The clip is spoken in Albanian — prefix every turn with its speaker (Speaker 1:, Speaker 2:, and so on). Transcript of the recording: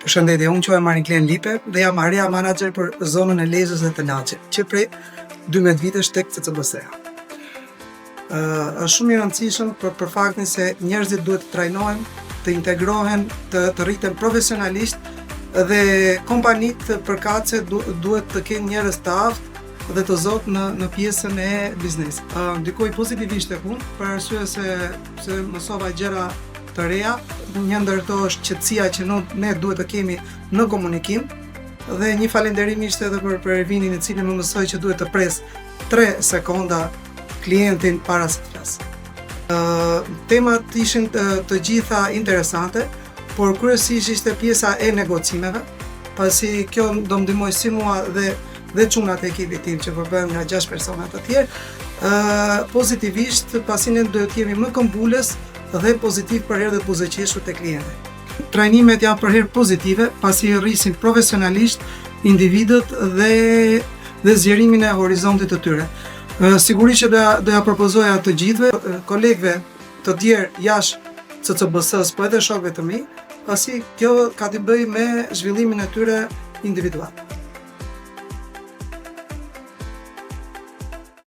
Speaker 1: Përshëndetje, unë quhem Mariklen Lipe dhe jam area manager për zonën e Lezhës dhe të Laçit, që prej 12 vitesh tek CCBS-ja. Është shumë i rëndësishëm për faktin se njerëzit duhet të trajnohen, të integrohen, të rriten profesionalisht dhe kompanitë përkatëse duhet të kenë njerëz të aftë dhe të zotë në pjesën e biznesit. Ndikoj pozitivisht tek unë, për arsye se mësova gjëra të reja. Një ndër to është qetësia që ne duhet të kemi në komunikim dhe një falënderim ishte edhe për Ervinin i cili më mësoi që duhet të pres 3 sekonda klientin para se të flasë. Temat ishin të gjitha interesante, por kryesisht ishte pjesa e negocimeve, pasi kjo do më ndihmoi si mua dhe çunat e ekipit tim që përbëhen nga 6 persona të tjerë, pozitivisht pasi ne duhet të jemi më këmbulës dhe pozitiv për herë dhe buzëqeshur te klientët. Trajnimet janë për herë pozitive, pasi rrisin profesionalisht individët dhe zgjerimin e horizontit të tyre. Sigurisht që doja propozoja të gjithëve, kolegëve të tjerë jashtë CCBS-s, po edhe shokëve të mi, pasi kjo ka të bëjë me zhvillimin e tyre individual.